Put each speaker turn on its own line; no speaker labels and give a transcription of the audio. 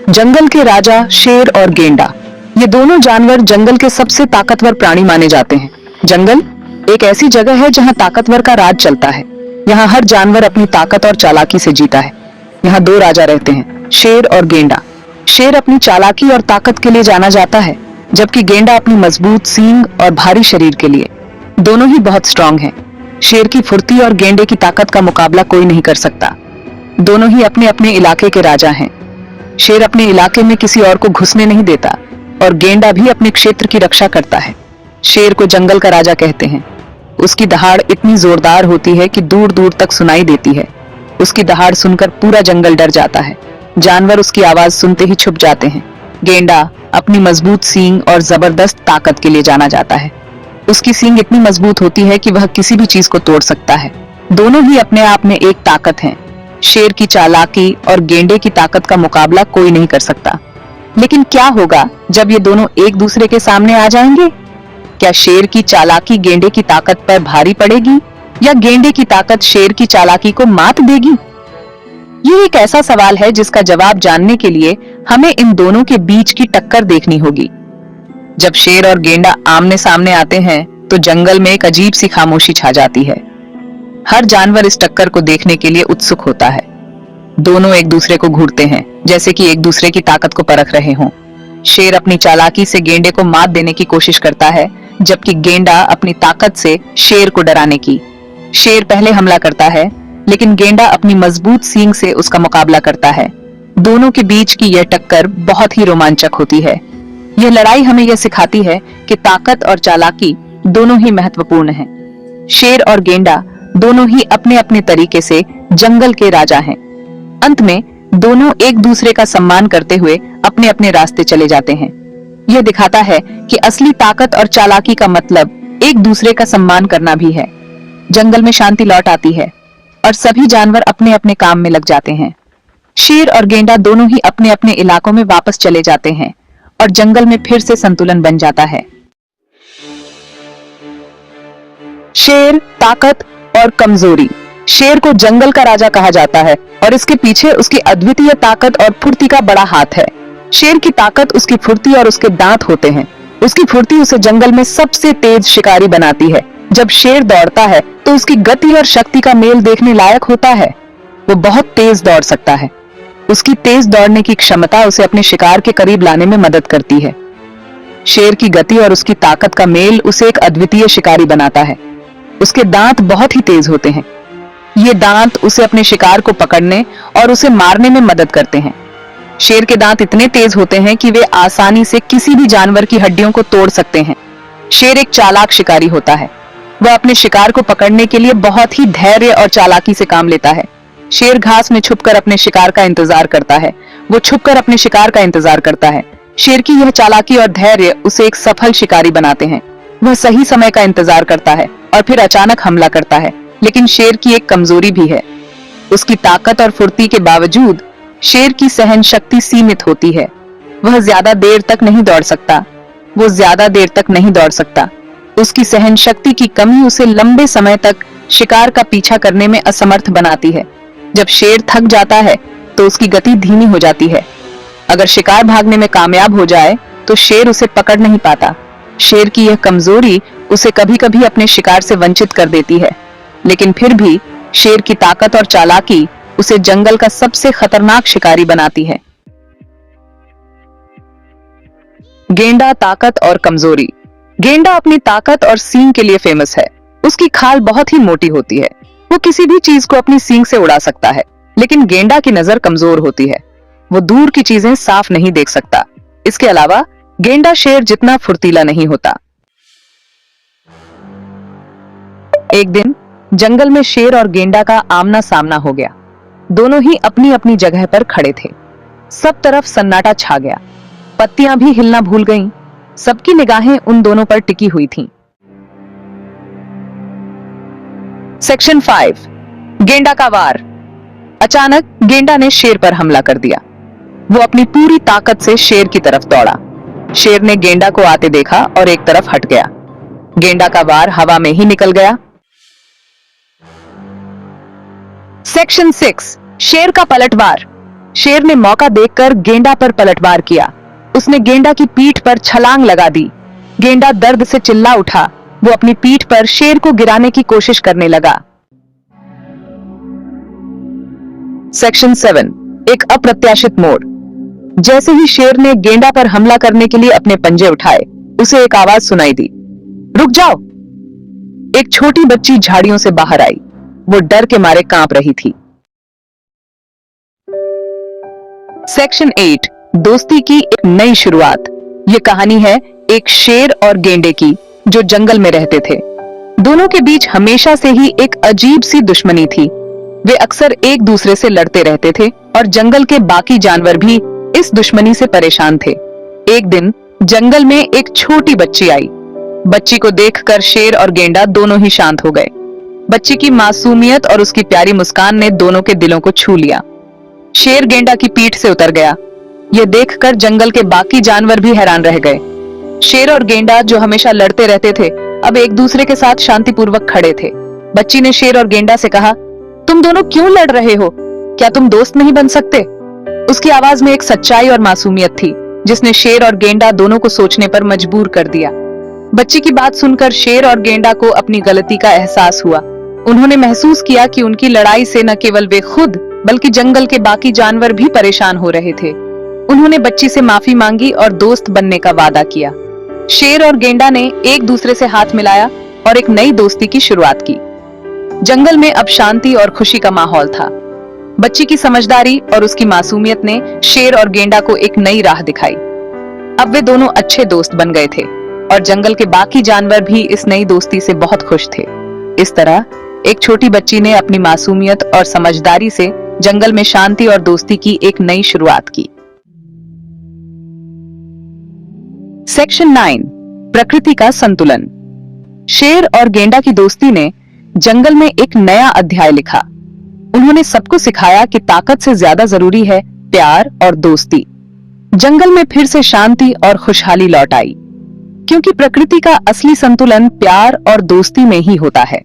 जंगल के राजा शेर और गेंडा, ये दोनों जानवर जंगल के सबसे ताकतवर प्राणी माने जाते हैं। जंगल एक ऐसी जगह है जहां ताकतवर का राज चलता है। यहाँ हर जानवर अपनी ताकत और चालाकी से जीता है। यहाँ दो राजा रहते हैं, शेर और गेंडा। शेर अपनी चालाकी और ताकत के लिए जाना जाता है, जबकि गेंडा अपनी मजबूत सींग और भारी शरीर के लिए। दोनों ही बहुत स्ट्रांग हैं। शेर की फुर्ती और गेंडे की ताकत का मुकाबला कोई नहीं कर सकता। दोनों ही अपने अपने इलाके के राजा हैं। शेर अपने इलाके में किसी और को घुसने नहीं देता और गेंडा भी अपने क्षेत्र की रक्षा करता है। शेर को जंगल का राजा कहते हैं। उसकी दहाड़ इतनी जोरदार होती है कि दूर दूर तक सुनाई देती है। उसकी दहाड़ सुनकर पूरा जंगल डर जाता है। जानवर उसकी आवाज सुनते ही छुप जाते हैं। गेंडा अपनी मजबूत सींग और जबरदस्त ताकत के लिए जाना जाता है। उसकी सींग इतनी मजबूत होती है कि वह किसी भी चीज को तोड़ सकता है। दोनों ही अपने आप में एक ताकत हैं। शेर की चालाकी और गेंडे की ताकत का मुकाबला कोई नहीं कर सकता। लेकिन क्या होगा जब ये दोनों एक दूसरे के सामने आ जाएंगे? क्या शेर की चालाकी गेंडे की ताकत पर भारी पड़ेगी या गेंडे की ताकत शेर की चालाकी को मात देगी? ये एक ऐसा सवाल है जिसका जवाब जानने के लिए हमें इन दोनों के बीच की टक्कर देखनी होगी। जब शेर और गेंडा आमने सामने आते हैं तो जंगल में एक अजीब सी खामोशी छा जाती है। हर जानवर इस टक्कर को देखने के लिए उत्सुक होता है। दोनों एक दूसरे को घूरते हैं, जैसे कि एक दूसरे की ताकत को परख रहे हों। शेर अपनी चालाकी से गेंडे को मात देने की कोशिश करता है, जबकि गेंडा अपनी ताकत से शेर को डराने की। शेर पहले हमला करता है, लेकिन गेंडा अपनी मजबूत सींग से उसका मुकाबला करता है। दोनों के बीच की यह टक्कर बहुत ही रोमांचक होती है। यह लड़ाई हमें यह सिखाती है कि ताकत और चालाकी दोनों ही महत्वपूर्ण हैं। शेर और गेंडा दोनों ही अपने अपने तरीके से जंगल के राजा हैं। अंत में दोनों एक दूसरे का सम्मान करते हुए अपने अपने रास्ते चले जाते हैं। यह दिखाता है कि असली ताकत और चालाकी का मतलब एक दूसरे का सम्मान करना भी है। जंगल में शांति लौट आती है और सभी जानवर अपने अपने काम में लग जाते हैं। शेर और गेंडा दोनों ही अपने अपने इलाकों में वापस चले जाते हैं और जंगल में फिर से संतुलन बन जाता है। शेर, ताकत और कमजोरी। शेर को जंगल का राजा कहा जाता है और इसके पीछे उसकी अद्वितीय ताकत और फुर्ती का बड़ा हाथ है। शेर की ताकत उसकी फुर्ती और उसके दांत होते हैं। उसकी फुर्ती उसे जंगल में सबसे तेज शिकारी बनाती है। जब शेर दौड़ता है तो उसकी गति और शक्ति का मेल देखने लायक होता है। वो बहुत तेज दौड़ सकता है। उसकी तेज दौड़ने की क्षमता उसे अपने शिकार के करीब लाने में मदद करती है। शेर की गति और उसकी ताकत का मेल उसे एक अद्वितीय शिकारी बनाता है। उसके दांत बहुत ही तेज होते हैं। ये दांत उसे अपने शिकार को पकड़ने और उसे मारने में मदद करते हैं। शेर के दांत इतने तेज होते हैं कि वे आसानी से किसी भी जानवर की हड्डियों को तोड़ सकते हैं। शेर एक चालाक शिकारी होता है। वह अपने शिकार को पकड़ने के लिए बहुत ही धैर्य और चालाकी से काम लेता है। शेर घास में छुपकर अपने शिकार का इंतजार करता है। वो छुपकर अपने शिकार का इंतजार करता है। शेर की यह चालाकी और धैर्य उसे एक सफल शिकारी बनाते हैं। वह सही समय का इंतजार करता है और फिर अचानक हमला करता है। लेकिन शेर की एक कमजोरी भी है। उसकी ताकत और फुर्ती के बावजूद शेर की सहन शक्ति सीमित होती है। वह ज्यादा देर तक नहीं दौड़ सकता। उसकी सहन शक्ति की कमी उसे लंबे समय तक शिकार का पीछा करने में असमर्थ बनाती है। जब शेर थक जाता है तो उसकी गति धीमी हो जाती है। अगर शिकार भागने में कामयाब हो जाए तो शेर उसे पकड़ नहीं पाता। शेर की यह कमजोरी उसे कभी-कभी अपने शिकार से वंचित कर देती है, लेकिन फिर भी शेर की ताकत और चालाकी उसे जंगल का सबसे खतरनाक शिकारी बनाती है। गेंडा, ताकत और कमजोरी। गेंडा अपनी ताकत और सींग के लिए फेमस है। उसकी खाल बहुत ही मोटी होती है। वो किसी भी चीज को अपनी सींग से उड़ा सकता है। लेकिन गेंडा की नजर कमजोर होती है। वो दूर की चीजें साफ नहीं देख सकता। इसके अलावा गेंडा शेर जितना फुर्तीला नहीं होता। एक दिन जंगल में शेर और गेंडा का आमना सामना हो गया। दोनों ही अपनी अपनी जगह पर खड़े थे। सब तरफ सन्नाटा छा गया। पत्तियां भी हिलना भूल गईं। सबकी निगाहें उन दोनों पर टिकी हुई थीं। सेक्शन 5, गेंडा का वार। अचानक गेंडा ने शेर पर हमला कर दिया। वो अपनी पूरी ताकत से शेर की तरफ दौड़ा। शेर ने गेंडा को आते देखा और एक तरफ हट गया। गेंडा का वार हवा में ही निकल गया। सेक्शन 6, शेर का पलटवार। शेर ने मौका देखकर गेंडा पर पलटवार किया। उसने गेंडा की पीठ पर छलांग लगा दी। गेंडा दर्द से चिल्ला उठा। वो अपनी पीठ पर शेर को गिराने की कोशिश करने लगा। सेक्शन 7, एक अप्रत्याशित मोड़। जैसे ही शेर ने गेंडा पर हमला करने के लिए अपने पंजे उठाए, उसे एक आवाज सुनाई दी, रुक जाओ। एक छोटी बच्ची झाड़ियों से बाहर आई। वो डर के मारे कांप रही थी। सेक्शन 8, दोस्ती की एक नई शुरुआत। ये कहानी है एक शेर और गेंडे की, जो जंगल में रहते थे। दोनों के बीच हमेशा से ही एक अजीब सी दुश्मनी थी। वे अक्सर एक दूसरे से लड़ते रहते थे और जंगल के बाकी जानवर भी इस दुश्मनी से परेशान थे। एक दिन जंगल में एक छोटी बच्ची आई। बच्ची को देखकर शेर और गेंडा दोनों ही शांत हो गए। बच्ची की मासूमियत और उसकी प्यारी मुस्कान ने दोनों के दिलों को छू लिया। शेर गेंडा की पीठ से उतर गया। यह देखकर जंगल के बाकी जानवर भी हैरान रह गए। शेर और गेंडा, जो हमेशा लड़ते रहते थे, अब एक दूसरे के साथ शांतिपूर्वक खड़े थे। बच्ची ने शेर और गेंडा से कहा, तुम दोनों क्यों लड़ रहे हो? क्या तुम दोस्त नहीं बन सकते? उसकी आवाज में एक सच्चाई और मासूमियत थी, जिसने शेर और गेंडा दोनों को सोचने पर मजबूर कर दिया। बच्ची की बात सुनकर शेर और गेंडा को अपनी गलती का एहसास हुआ। उन्होंने महसूस किया कि उनकी लड़ाई से न केवल वे खुद, बल्कि जंगल के बाकी जानवर भी परेशान हो रहे थे। उन्होंने बच्ची से माफी मांगी और दोस्त बनने का वादा किया। शेर और गेंडा ने एक दूसरे से हाथ मिलाया और एक नई दोस्ती की शुरुआत की। जंगल में अब शांति और खुशी का माहौल था। बच्ची की समझदारी और उसकी मासूमियत ने शेर और गेंडा को एक नई राह दिखाई। अब वे दोनों अच्छे दोस्त बन गए थे और जंगल के बाकी जानवर भी इस नई दोस्ती से बहुत खुश थे। इस तरह एक छोटी बच्ची ने अपनी मासूमियत और समझदारी से जंगल में शांति और दोस्ती की एक नई शुरुआत की। सेक्शन 9, प्रकृति का संतुलन। शेर और गेंडा की दोस्ती ने जंगल में एक नया अध्याय लिखा। उन्होंने सबको सिखाया कि ताकत से ज्यादा जरूरी है प्यार और दोस्ती। जंगल में फिर से शांति और खुशहाली लौट आई, क्योंकि प्रकृति का असली संतुलन प्यार और दोस्ती में ही होता है।